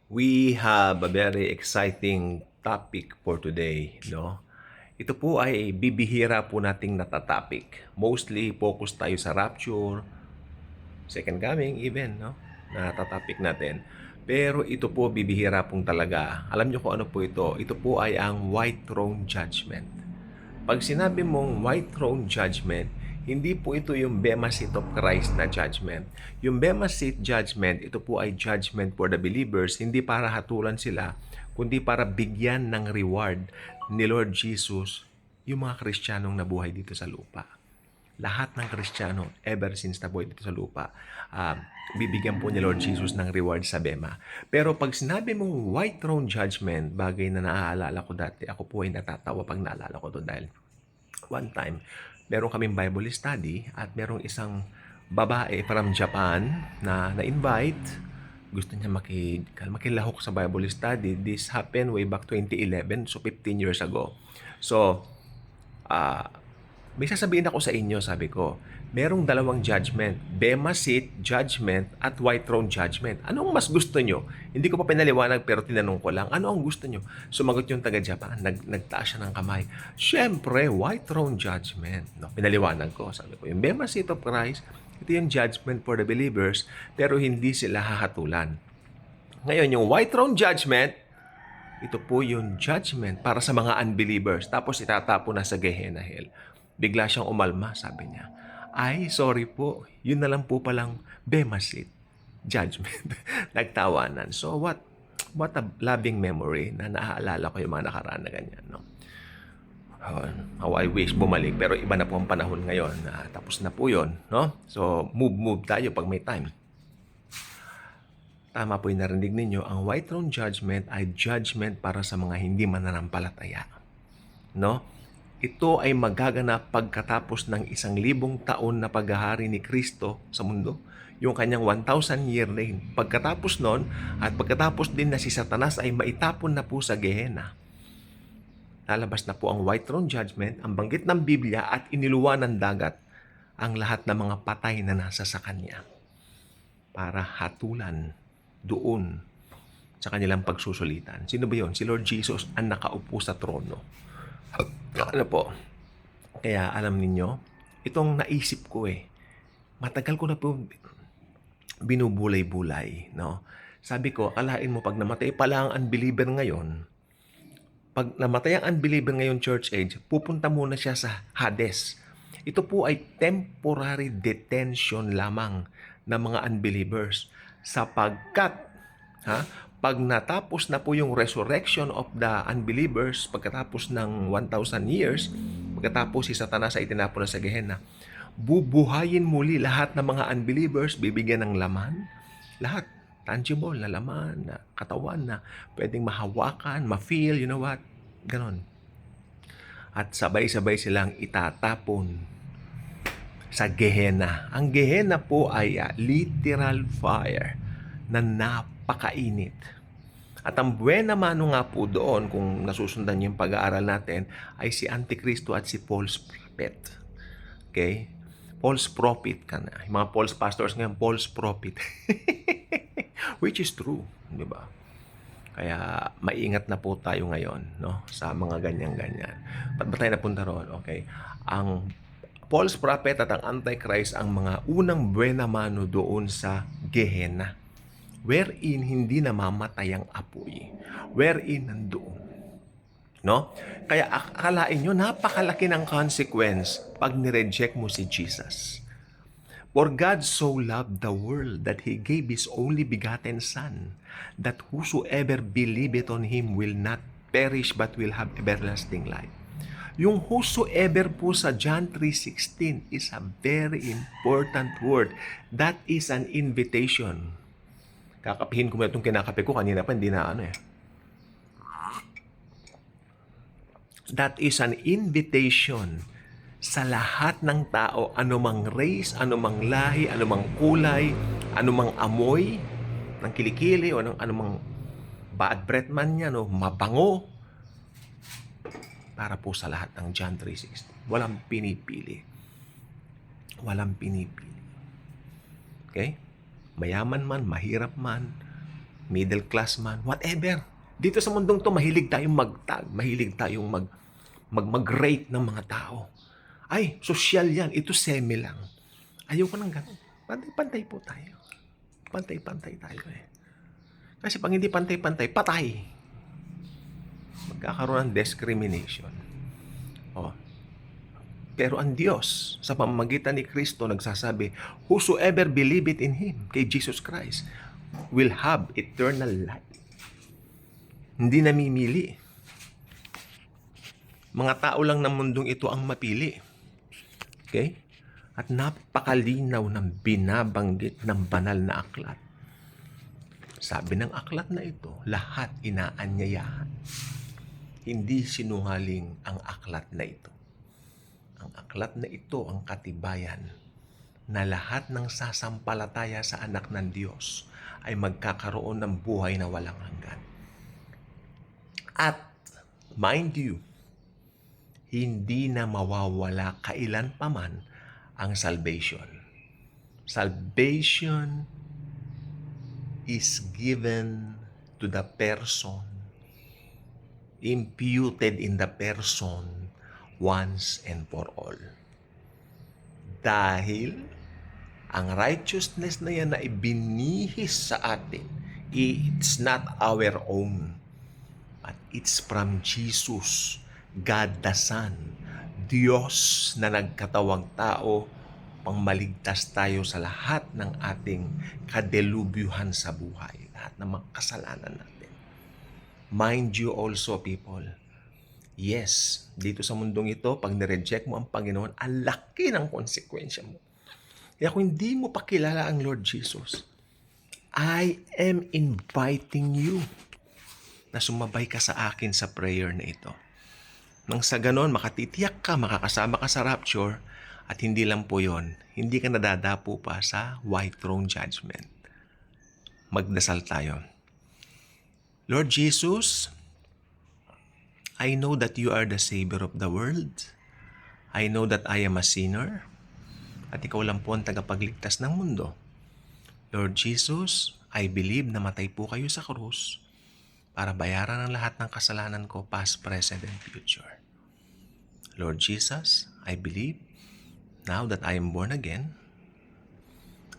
We have a very exciting topic for today, no? Ito po ay bibihira po nating natatopic. Mostly focus tayo sa rapture, second coming even, no? Na topic natin. Pero ito po bibihira pong talaga. Alam niyo kung ano po ito? Ito po ay ang white throne judgment. Pag sinabi mong white throne judgment, hindi po ito yung Bema Seat of Christ na judgment. Yung Bema Seat judgment, ito po ay judgment for the believers, hindi para hatulan sila, kundi para bigyan ng reward ni Lord Jesus yung mga Kristiyanong nabuhay dito sa lupa. Lahat ng Kristiyano ever since nabuhay dito sa lupa, bibigyan po ni Lord Jesus ng reward sa Bema. Pero pag sinabi mong white throne judgment, bagay na naaalala ko dati, ako po ay natatawa pag naalala ko to dahil one time, meron kaming Bible study at merong isang babae from Japan na na-invite. Gusto niya makilahok sa Bible study. This happened way back 2011, so 15 years ago. So, may sasabihin ako sa inyo, sabi ko, merong dalawang judgment, Bema Seat judgment at white throne judgment. Anong mas gusto nyo? Hindi ko pa pinaliwanag pero tinanong ko lang, ano ang gusto nyo? Sumagot yung taga-Japan, nagtaas siya ng kamay. Siyempre, white throne judgment. No, pinaliwanag ko, sabi ko, yung Bema Seat of Christ, ito yung judgment for the believers, pero hindi sila hahatulan. Ngayon, yung white throne judgment, ito po yung judgment para sa mga unbelievers. Tapos itatapo na sa Gehenna Hell. Bigla siyang umalma, sabi niya. Ay, sorry po. Yun na lang po palang Bema Seat judgment. Nagtawanan. So what a loving memory na naaalala ko yung mga nakaraan na ganyan. No? How I wish bumalik. Pero iba na po ang panahon ngayon. Tapos na po yun. No? So move tayo pag may time. Tama po yung narinig ninyo. Ang white throne judgment ay judgment para sa mga hindi mananampalataya. No? Ito ay magaganap pagkatapos ng 1,000 taon na paghahari ni Kristo sa mundo. Yung kanyang 1,000-year reign. Pagkatapos nun, at pagkatapos din na si Satanas ay maitapon na po sa Gehenna. Lalabas na po ang white throne judgment, ang banggit ng Biblia at iniluwa ng dagat ang lahat ng mga patay na nasa sa kanya para hatulan doon sa kanilang pagsusulitan. Sino ba yun? Si Lord Jesus ang nakaupo sa trono. Ano po? Kaya alam ninyo, itong naisip ko matagal ko na po binubulay-bulay, no? Sabi ko, akalain mo pag namatay pala ang unbeliever ngayon, pag namatay ang unbeliever ngayon church age, pupunta muna siya sa Hades. Ito po ay temporary detention lamang ng mga unbelievers sapagkat pag natapos na po yung resurrection of the unbelievers, pagkatapos ng 1,000 years, pagkatapos si Satanas ay itinapon na sa Gehenna, bubuhayin muli lahat ng mga unbelievers, bibigyan ng laman, lahat, tangible na laman, na katawan na pwedeng mahawakan, ma-feel, you know what, ganon. At sabay-sabay silang itatapon sa Gehenna. Ang Gehenna po ay literal fire na napakainit. At ang buena mano nga po doon, kung nasusundan yung pag-aaral natin, ay si Antikristo at si false prophet. Okay? False prophet ka na. Yung mga false pastors ngayon, false prophet. Which is true. Di ba? Kaya maingat na po tayo ngayon, no? Sa mga ganyan-ganyan. Ba't ba tayo napunta roon? Okay. Ang false prophet at ang Antichrist ang mga unang buena mano doon sa Gehenna, wherein hindi namamatay ang apoy, wherein nandoon. No? Kaya akalain nyo, napakalaki ng consequence pag nireject mo si Jesus. For God so loved the world that He gave His only begotten Son, that whosoever believeth on Him will not perish but will have everlasting life. Yung whosoever po sa John 3:16 is a very important word. That is an invitation. Kakapihin ko muna itong kinakape ko. Kanina pa, hindi na That is an invitation sa lahat ng tao, anumang race, anumang lahi, anumang kulay, anumang amoy ng kilikili, o anumang bad breath man yan, mabango, para po sa lahat ng John 3:16. Walang pinipili. Walang pinipili. Okay? Mayaman man, mahirap man, middle class man, whatever. Dito sa mundong to, mahilig tayong magtag, mahilig tayong mag-rate ng mga tao. Ay, social yan, ito semi lang. Ayoko nang ganun. Pantay-pantay po tayo. Pantay-pantay tayo eh. Kasi pag hindi pantay-pantay, patay. Magkakaroon ng discrimination. Oh. Pero ang Diyos, sa pamamagitan ni Kristo, nagsasabi, whosoever believeth in Him, kay Jesus Christ, will have eternal life. Hindi namimili. Mga tao lang ng mundong ito ang mapili. Okay? At napakalinaw ng binabanggit ng banal na aklat. Sabi ng aklat na ito, lahat inaanyayahan. Hindi sinungaling ang aklat na ito. Ang aklat na ito ang katibayan na lahat ng sasampalataya sa anak ng Diyos ay magkakaroon ng buhay na walang hanggan. At, mind you, hindi na mawawala kailan paman ang salvation. Salvation is given to the person, imputed in the person once and for all. Dahil ang righteousness na yan na ibinihis sa atin, it's not our own, but it's from Jesus, God the Son, Diyos na nagkatawang tao, pang maligtas tayo sa lahat ng ating kadelubyuhan sa buhay, lahat ng mga kasalanan natin. Mind you also, people, yes, dito sa mundong ito, pag nireject mo ang Panginoon, ang laki ng konsekwensya mo. Kaya kung hindi mo pa kilala ang Lord Jesus, I am inviting you na sumabay ka sa akin sa prayer na ito. Nang sa ganon, makatitiyak ka, makakasama ka sa rapture, at hindi lang po yon, hindi ka nadadapo pa sa white throne judgment. Magdasal tayo. Lord Jesus, I know that you are the Savior of the world. I know that I am a sinner. At ikaw lang po ang tagapagligtas ng mundo. Lord Jesus, I believe na matay po kayo sa krus para bayaran ang lahat ng kasalanan ko, past, present, and future. Lord Jesus, I believe now that I am born again.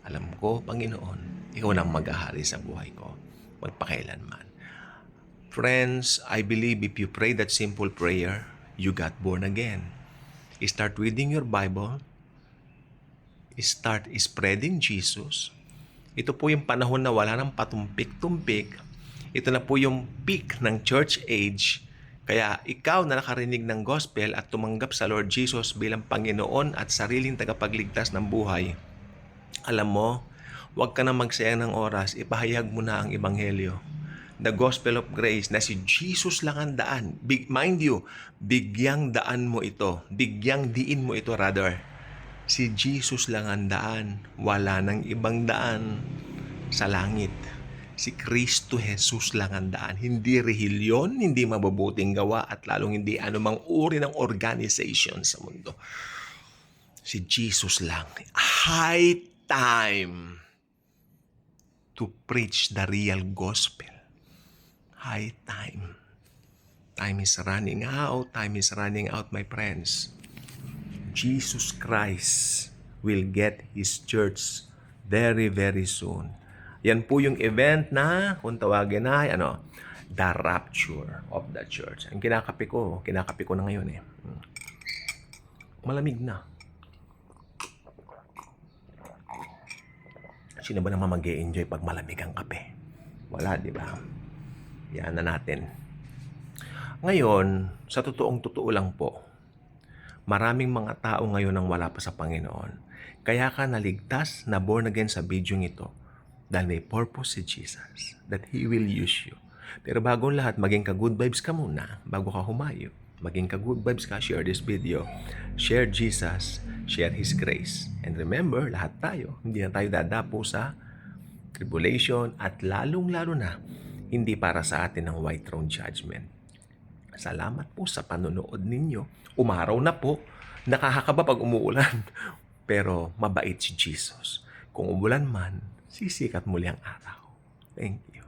Alam ko, Panginoon, ikaw na mag-ahari sa buhay ko, magpakailanman. Friends, I believe if you pray that simple prayer, you got born again. Start reading your Bible. Start spreading Jesus. Ito po yung panahon na wala ng patumpik-tumpik. Ito na po yung peak ng church age. Kaya ikaw na nakarinig ng gospel at tumanggap sa Lord Jesus bilang Panginoon at sariling tagapagligtas ng buhay, alam mo, huwag ka na magsayang ng oras, ipahayag mo na ang Ebanghelyo. The gospel of grace na si Jesus lang ang daan. Mind you, bigyang daan mo ito. Bigyang diin mo ito rather. Si Jesus lang ang daan. Wala nang ibang daan sa langit. Si Kristo Jesus lang ang daan. Hindi rehilyon, hindi mabubuting gawa, at lalong hindi anumang uri ng organization sa mundo. Si Jesus lang. High time to preach the real gospel. High time. Time is running out. Time is running out, my friends. Jesus Christ will get His church very, very soon. Yan po yung event na, kung tawagin na, the rapture of the church. Ang kinakape ko na ngayon eh. Malamig na. Sino ba naman mag-e-enjoy pag malamig ang kape? Wala, di ba? Yan na natin. Ngayon, sa totoo lang po, maraming mga tao ngayon ang wala pa sa Panginoon. Kaya ka naligtas, na born again sa bidyong ito dahil may purpose si Jesus, that He will use you. Pero bago lahat, maging ka-good vibes ka muna bago ka humayo. Maging ka-good vibes ka, share this video, share Jesus, share His grace. And remember, lahat tayo, hindi na tayo dadapo sa tribulation at lalong-lalo na, hindi para sa atin ang white throne judgment. Salamat po sa panonood ninyo. Umaraw na po. Nakakakaba pag umuulan. Pero mabait si Jesus. Kung umulan man, sisikat muli ang araw. Thank you.